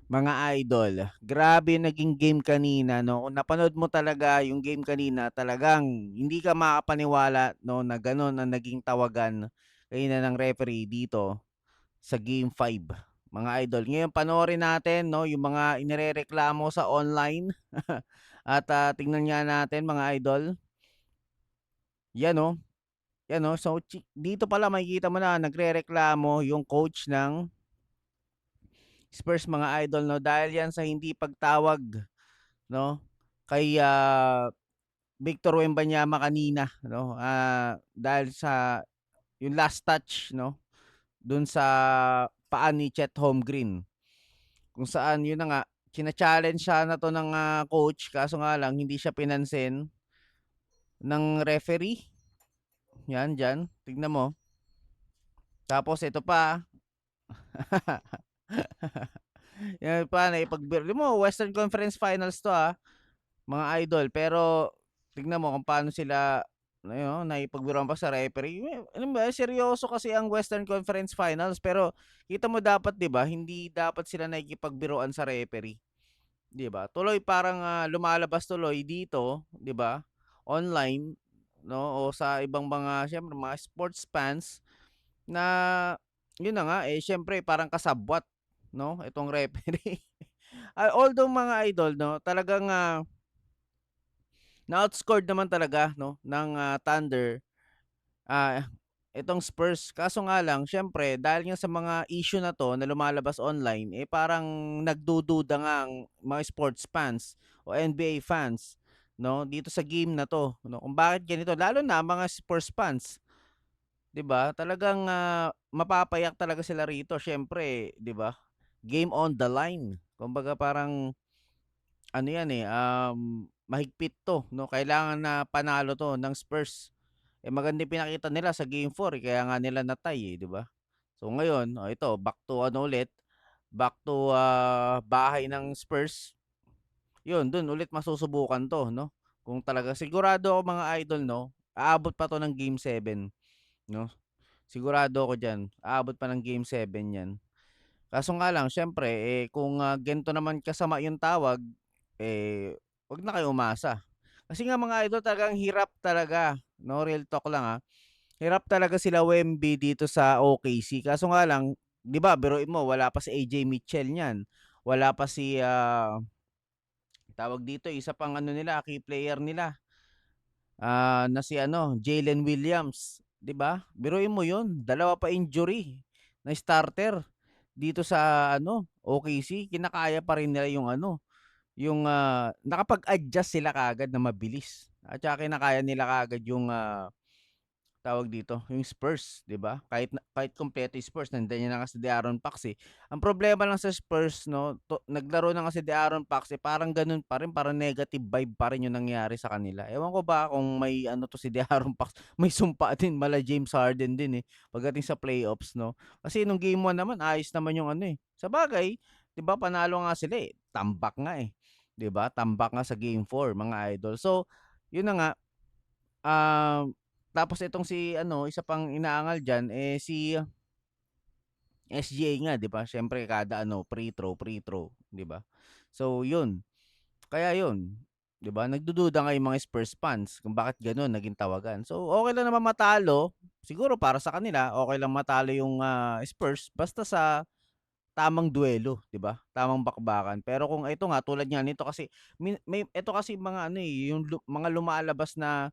Mga idol, grabe yung naging game kanina 'no. Kung napanood mo talaga yung game kanina, talagang hindi ka makakapaniwala 'no na gano'n ang naging tawagan kanina ng referee dito sa game 5, mga idol. Ngayon panoorin natin 'no yung mga inirereklamo sa online at, tingnan nga natin mga idol. 'Yan oh, 'yan oh. So dito pala makikita mo na nagrereklamo yung coach ng Spurs mga idol 'no, dahil 'yan sa hindi pagtawag 'no, kay, Victor Wembanyama kanina 'no, dahil sa yung last touch 'no, dun sa paa ni Chet Holmgren. Kung saan yun na nga, china-challenge sana 'to ng, coach kaso nga lang hindi siya pinansin ng referee. 'Yan diyan, tignan mo. Tapos ito pa, yan pa naipagbiro mo Western Conference Finals 'to, mga idol. Pero tignan mo kung paano sila ayun, nakikipagbiruan pa sa referee. Alam ba, seryoso kasi ang Western Conference Finals pero kita mo dapat 'di ba, hindi dapat sila nakikipagbiruan sa referee, 'di ba? Tuloy parang, lumalabas tuloy dito, 'di ba, online 'no, o sa ibang mga siyempre mga sports fans na yun na nga, eh, siyempre parang kasabwat 'no, itong referee. Although mga idol 'no, talagang, na-outscored naman talaga 'no ng, Thunder, itong Spurs. Kaso nga lang siyempre dahil nga sa mga issue na 'to na lumalabas online, eh, parang nagdududa nga ang mga sports fans o NBA fans 'no, dito sa game na 'to 'no, kung bakit ganito. Lalo na mga Spurs fans, 'di ba? Talagang, mapapayak talaga sila rito siyempre, 'di ba? Game on the line. Kumbaga parang ano 'yan, eh, mahigpit 'to 'no, kailangan na panalo 'to ng Spurs. Eh, maganda yung pinakita nila sa game 4, eh, kaya nga nila na-tie, eh, 'di ba? So ngayon, oh, ito back to ano ulit, back to, bahay ng Spurs. 'Yun, dun ulit masusubukan 'to 'no, kung talaga sigurado ako mga idol 'no, aabot pa 'to ng game 7 'no. Sigurado ako diyan, aabot pa ng game 7 'yan. Kaso nga lang siyempre, eh, kung, ganito naman kasama yung tawag, eh, 'wag na kayong umasa. Kasi nga mga idol talagang hirap talaga 'no, real talk lang, hirap talaga sila Wemby dito sa OKC. Kaso nga lang, 'di ba biruin mo wala pa si AJ Mitchell niyan, wala pa si, tawag dito, isa pang ano nila, key player nila, na si ano, Jalen Williams, 'di ba? Biruin mo 'yun, dalawa pa injury na starter dito sa ano, OKC. Kinakaya pa rin nila yung ano, yung, nakapag-adjust sila kaagad na mabilis at saka kinakaya nila kaagad yung, tawag dito, yung Spurs, 'di ba? Kahit kumpleto yung Spurs, nandiyan na nga si De'Aaron Fox, eh. Ang problema lang sa Spurs 'no, naglaro na nga si De'Aaron Fox, eh, parang gano'n pa rin, parang negative vibe pa rin yung nangyari sa kanila. Ewan ko ba kung may ano 'to si De'Aaron Fox, may sumpa din mala James Harden din, eh, pagdating sa playoffs 'no. Kasi nung game 1 naman ayos naman yung ano, eh. Sabagay, 'di ba panalo nga sila, eh, tambak nga, eh, 'di ba? Tambak nga sa game 4 mga idol. So, yun na nga, tapos itong si ano, isa pang inaangal diyan, eh, si SGA nga 'di ba, siyempre kada ano free throw, 'di ba? So yun, kaya yun, 'di ba, nagdududa nga yung mga Spurs fans kung bakit gano'n naging tawagan. So okey lang naman matalo, siguro para sa kanila okey lang matalo yung, Spurs basta sa tamang duelo, 'di ba, tamang bakbakan. Pero kung ito nga tulad nga nito kasi may ito kasi mga ano, eh, yung mga lumalabas na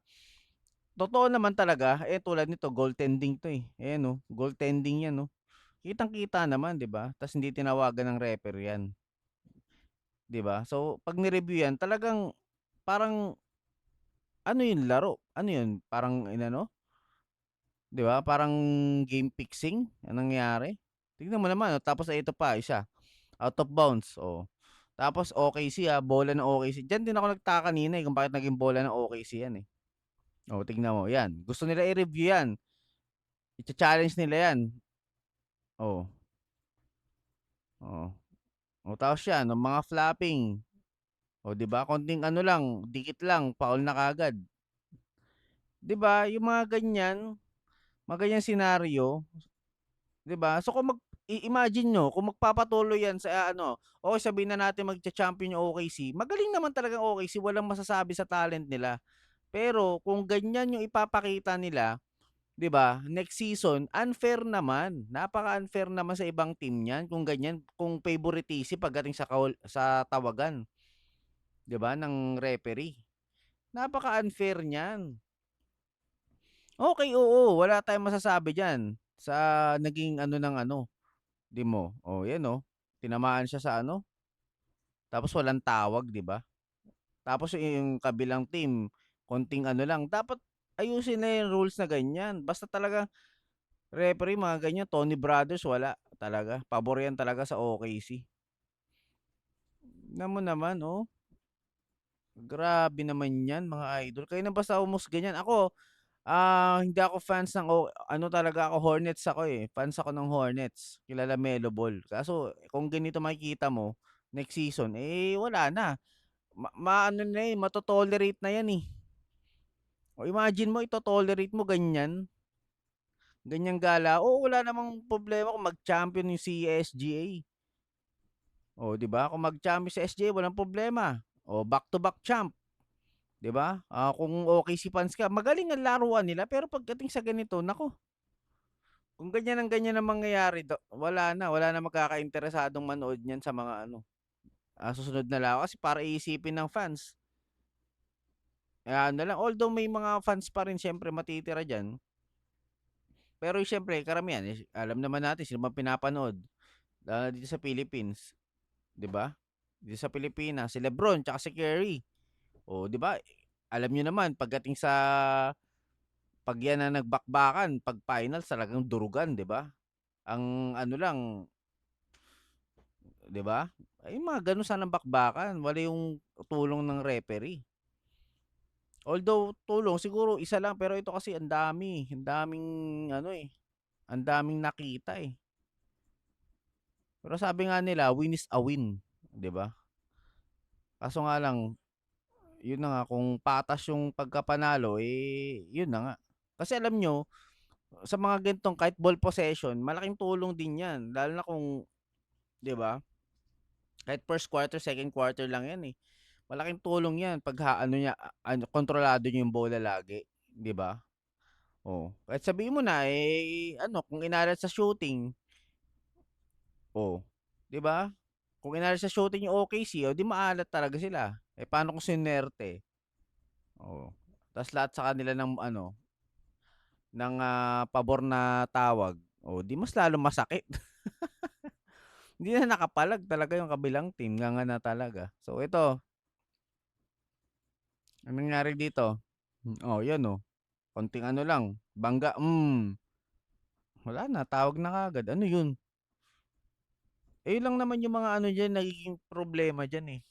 totoo naman talaga, eh, tulad nito goaltending 'to, eh. Ayan, oh, goaltending 'yan, oh. Kitang-kita naman, 'di ba? Ta's hindi tinawagan ng referee 'yan, 'di ba? So, 'pag ni-review 'yan talagang parang ano 'yung laro, ano 'yun, parang inano, 'di ba? Parang game fixing ang nangyari. Tignan mo naman, oh, tapos ito pa isa, out of bounds, oh. Tapos OKC, bola ng OKC. Diyan din ako nagtaka kanina, eh, kung bakit naging bola ng OKC 'yan, eh. Oh, tignan mo, 'yan. Gusto nila i-review 'yan, icha-challenge nila 'yan. Oh, oo. Oh, tapos 'yan, ang mga flopping, oh, 'di ba, konting ano lang, dikit lang, foul na kaagad. 'Di ba, yung mga ganyan, mga ganyang senaryo, 'di ba? So, kung imagine niyo kung magpapatuloy yan sa ano, okey sabihin na natin magcha-champion yung OKC, magaling naman talaga ang OKC, walang masasabi sa talent nila. Pero kung ganyan yung ipapakita nila, 'di ba, next season unfair naman, napaka-unfair naman sa ibang team niyan kung ganyan, kung favoritism pagdating sa tawagan, 'di ba, ng referee. Napaka-unfair niyan. Okey, oo, wala tayong masasabi diyan sa naging ano ng ano, 'di mo, oh, 'yan, oh, tinamaan siya sa ano, tapos walang tawag, 'di ba? Tapos yung kabilang team konting ano lang, dapat ayusin na yung rules na ganyan. Basta talaga referee mga ganyan, Tony Brothers wala talaga, pabor yan talaga sa OKC. Tignan mo naman, oh, grabe naman yan mga idol. Kayo na basta humusga niyan. Ako, hindi ako fans ng ano talaga ako, Hornets ako, eh, fans ako ng Hornets, kilala Melo Ball. Kaso kung ganito makikita mo next season, eh, wala na. Maano na, eh, mato-tolerate na yan, eh. O imagine mo ito-tolerate mo ganyan, ganyang gala. Oo, wala namang problema kung mag-champion yung si SGA. O 'di ba? Kung mag-champion si SGA walang problema. O back to back champ, 'di ba? Kung OKC fans ka, magaling ang laruan nila pero pagdating sa ganito, nako, kung ganyan ang mangyayari, wala na magkakainteresadong manood niyan sa mga ano, susunod na laro kasi para iisipin ng fans. Ano lang, although may mga fans pa rin siyempre matitira diyan. Pero siyempre karamihan, alam naman natin sino bang pinapanood, dito sa Philippines, 'di ba? Dito sa Pilipinas, si Lebron tsaka si Curry. Oh, 'di ba? Alam niyo naman pagdating sa 'pag yan na nagbakbakan, 'pag finals talagang durugan, 'di ba? Ang ano lang, 'di ba? Ay mga gano'n sanang bakbakan, wala yung tulong ng referee. Although tulong siguro isa lang, pero ito kasi ang daming ano, eh, ang daming nakita, eh. Pero sabi nga nila, win is a win, 'di ba? Kaso nga lang, yun na nga, kung patas yung pagkapanalo, eh, yun na nga. Kasi alam nyo, sa mga ganitong kahit ball possession, malaking tulong din yan. Lalo na kung, 'di ba? Kahit first quarter, second quarter lang yan eh. Malaking tulong yan pag ano niya, ano, kontrolado niyo yung bola lagi, 'di ba? Oh, kahit sabihin mo na eh ano, kung inalat sa shooting, oh, 'di ba? Kung inalat sa shooting yung OKC, oh, 'di maalat talaga sila. Eh paano kung sinerte? Oh. Tas lahat sa kanila ng ano, ng pabor na tawag, oh, 'di mas lalong masakit. Hindi na nakapalag talaga yung kabilang team, nga na talaga. So ito, anong nangyari dito? Oh, 'yan oh. Konting ano lang, bangga, wala na, tawag na kaagad. Ano 'yun? Eh, yun lang naman yung mga ano diyan, nagiging problema diyan eh.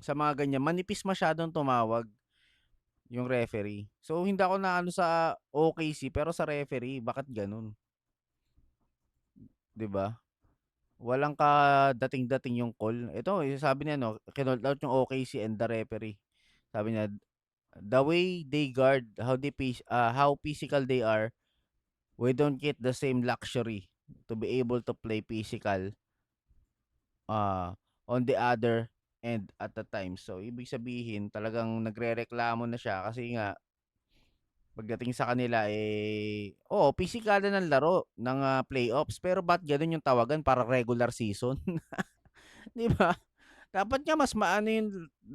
Sa mga ganyan, manipis masyadong tumawag yung referee. So hindi ako na ano sa OKC pero sa referee, bakit gano'n? 'Di ba? Walang kadating-dating yung call. Ito, sabi niya 'no, kinold out yung OKC and the referee. Sabi niya, "The way they guard, how physical they are, we don't get the same luxury to be able to play physical on the other end at the time." So, ibig sabihin, talagang nagrereklamo na siya kasi nga pagdating sa kanila eh, oo, pisikalan ng laro ng playoffs. Pero ba't ganun yung tawagan para regular season? 'Di ba? Dapat nga mas maano yung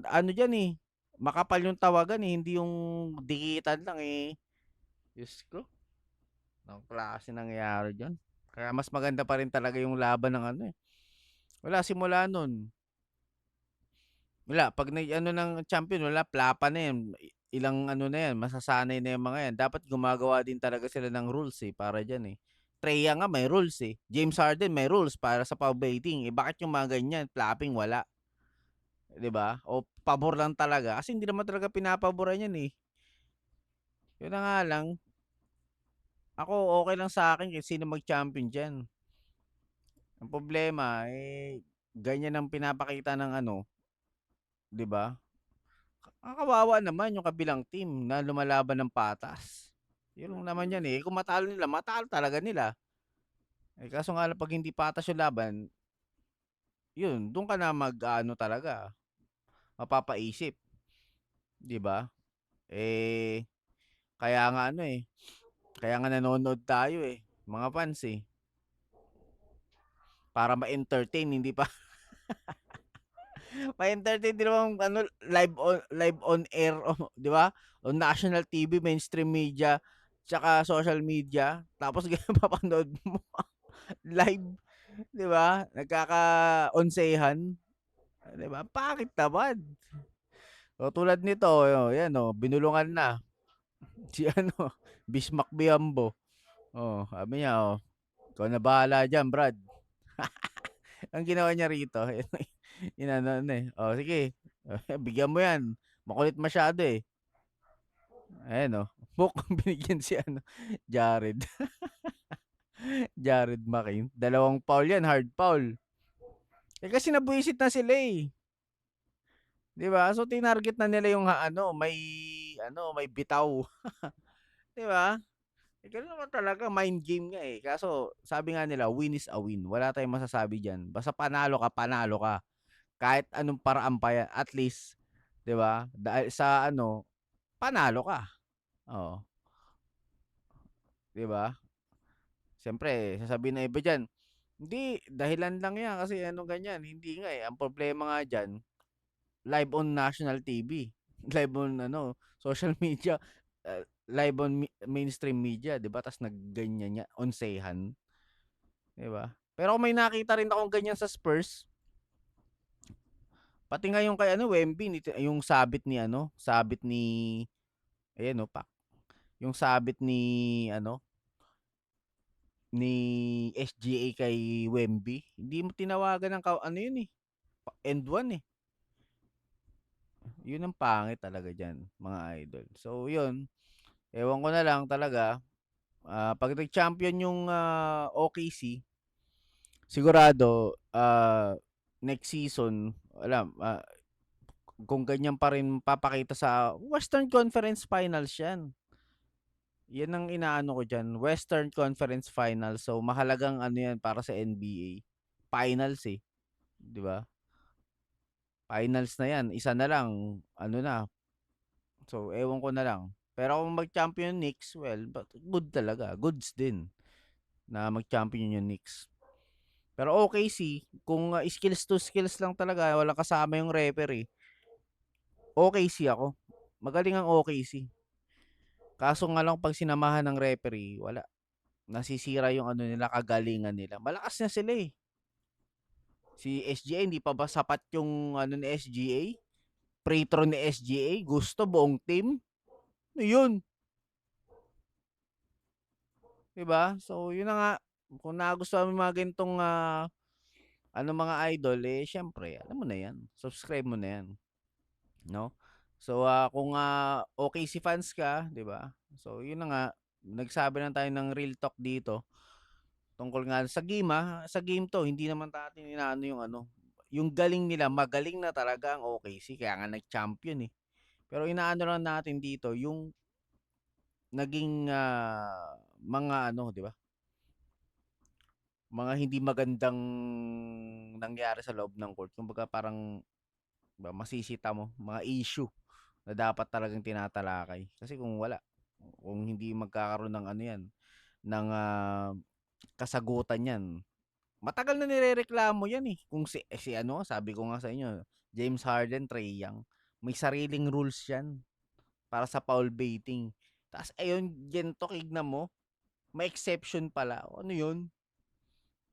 ano diyan, eh, makapal yung tawagan, eh, hindi yung dikitan lang, eh. Diyos ko, anong klase nangyayari diyan? Kaya mas maganda pa rin talaga yung laban ng ano, eh. Wala simula nun, wala 'pag nag-ano ng champion wala, plapa na yan, ilang ano na yan, masasanay na yang mga yan. Dapat gumagawa din talaga sila ng rules, eh, para diyan, eh. Trey Young nga may rules, eh. James Harden may rules para sa foul baiting, eh, bakit yung mga ganyan, flopping wala? 'Di ba? O pabor lang talaga kasi hindi naman talaga pinapaboran 'yan, eh. 'Yun na nga lang, ako okey lang sa'kin kahit sino mag-champion diyan. Ang problema, eh, ganyan ang pinapakita ng ano, 'di ba? Kawawa naman yung kabilang team na lumalaban ng patas. 'Yun lang naman 'yan, eh, kung matalo nila, matalo talaga nila. Eh, kaso nga lang 'pag hindi patas yung laban, yun dun ka na mag-aano talaga, mapapaisip, 'di ba? Eh, kaya nga ano, eh, kaya nga nanonood tayo, eh, mga fans, eh, para ma-entertain hindi pa ma-entertain din naman ano, live on air o 'di ba? On national TV, mainstream media, tsaka social media, tapos ganun papanood mo live, 'di ba? Nagkaka-onsehan, 'di ba? Pangit naman. O tulad nito, oh, 'yan oh, binulungan na si ano, Bismack Biyambo. Oh, sabi niya, oh, "Ikaw na bahala diyan, Brad." Ang ginawa niya rito, inano na, eh, "Oh, sige, bigyan mo 'yan, makulit masyado, eh." Ayan, oh, binigyan si ano, Jared, Jared McCain. Dalawang foul 'yan, hard foul. Eh, kasi nabuwisit na sila, eh, 'di ba? So, tinarget na nila yung may bitaw, 'di ba? Eh, gano'n naman talaga, mind game nga, eh. Kaso sabi nga nila, win is a win. Wala tayong masasabi diyan. Basta panalo ka, panalo ka. Kahit anong paraan pa yan, at least, 'di ba? Dahil sa ano, panalo ka. Oo, 'di ba? Siyempre, sasabihin ng iba diyan, "Hindi, dahilan lang yan kasi ano ganyan." Hindi nga, eh. Ang problema nga diyan, live on national TV, live on ano, social media, live on mainstream media, 'di ba? Ta's nagganyan niya, onsehan. 'Di ba? Pero kung may nakita rin akong ganyan sa Spurs, pati nga yung kay ano, Wemby, yung sabit ni ayan oh, yung sabit ni ano, ni SGA kay Wemby, hindi mo tinawagan ng ano yun, eh, end one, eh. Yun ang pangit talaga diyan, mga idol. So yun, ewan ko na lang talaga, 'pag nag-champion yung, OKC, sigurado, next season, kung ganyan pa rin papakita sa Western Conference Finals 'yan. 'Yan ang inaano ko diyan, Western Conference Finals. So mahalagang ano 'yan para sa NBA. Finals, eh, 'di ba? Finals na 'yan, isa na lang ano na. So ewan ko na lang. Pero kung mag-champion Knicks, well, but good talaga, goods din na mag-champion yung Knicks. Pero OKC, kung, skills to skills lang talaga, walang kasama yung referee, OKC ako. Magaling ang OKC. Kaso nga lang 'pag sinamahan ng referee, wala. Nasisira yung ano nila, kagalingan nila. Malakas na sila, eh. Si SGA hindi pa ba sapat yung ano ni SGA? Free throw ni SGA, gusto buong team. Ano yun, 'di ba? So yun na nga, kung nagustuhan mo yung mga ganitong mga idol, eh syempre, alam mo na 'yan. Subscribe mo na 'yan, no? So kung OKC fans ka, 'di ba? So yun na nga, nagsabi na tayo ng real talk dito. Tungkol nga sa game, sa game 'to, hindi naman natin inaano yung ano, yung galing nila, magaling na talaga ang OKC kaya nga nag-champion, eh. Pero inaano lang natin dito yung naging, mga ano, 'di ba, mga hindi magandang nangyari sa loob ng court. Kumbaga parang ba masisita mo, mga issue na dapat talagang tinatalakay. Kasi kung wala, kung hindi magkakaroon ng ano 'yan, ng, kasagutan 'yan. Matagal na nirereklamo 'yan, eh. Kung si ano, sabi ko nga sa inyo, James Harden, Trae Young, may sariling rules 'yan para sa foul baiting. Ta's ayun, ganito tignan mo, may exception pala. O ano 'yun,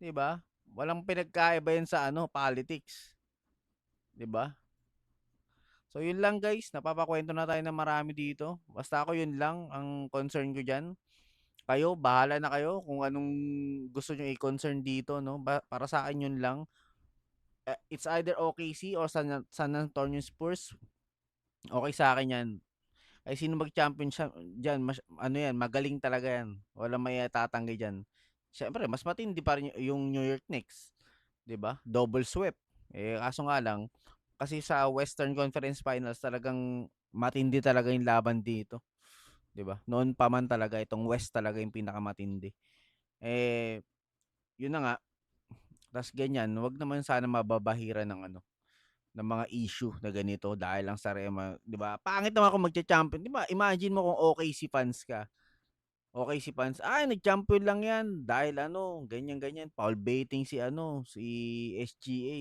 'di ba? Walang pinagkaiba 'yan sa ano, politics, 'di ba? So 'yun lang guys, napapakuwento na tayo ng marami dito. Basta ako 'yun lang ang concern ko diyan. Kayo, bahala na kayo kung anong gusto niyo i-concern dito 'no. Para sa akin 'yun lang. It's either OKC or San Antonio Spurs, okey sa'kin 'yan. Ay sino mag-champion siya diyan, ano 'yan, magaling talaga 'yan, walang maitatanggi diyan. Siyempre mas matindi pa rin yung New York Knicks, 'di ba? Double sweep. Eh, kaso nga lang, kasi sa Western Conference Finals talagang matindi talaga yung laban dito, 'di ba? Noon pa man talaga itong West talaga yung pinakamatindi. Eh, yun na nga, ta's ganyan, wag naman sana mababahiran ng ano, ng mga issue na ganito dahil lang sa rema, 'di ba? Pangit naman kung magcha-champion, 'di ba? Imagine mo kung OKC fans ka. OKC fans, "Ay nag-champion lang 'yan dahil ano, ganyan, ganyan, foul baiting si ano, si SGA."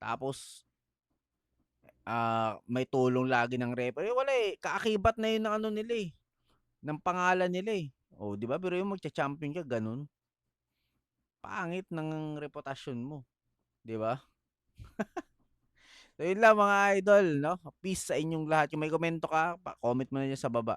Tapos, may tulong lagi ng referee. Wala, eh, kaakibat na 'yun ng ano nila, eh, ng pangalan nila, eh. Oh, 'di ba, biruin mo magcha-champion ka gano'n, pangit ng reputasyon mo, 'di ba? So, yun lang mga idol 'no, peace sa inyong lahat. Kung may komento ka, pa-comment mo na diyan sa baba.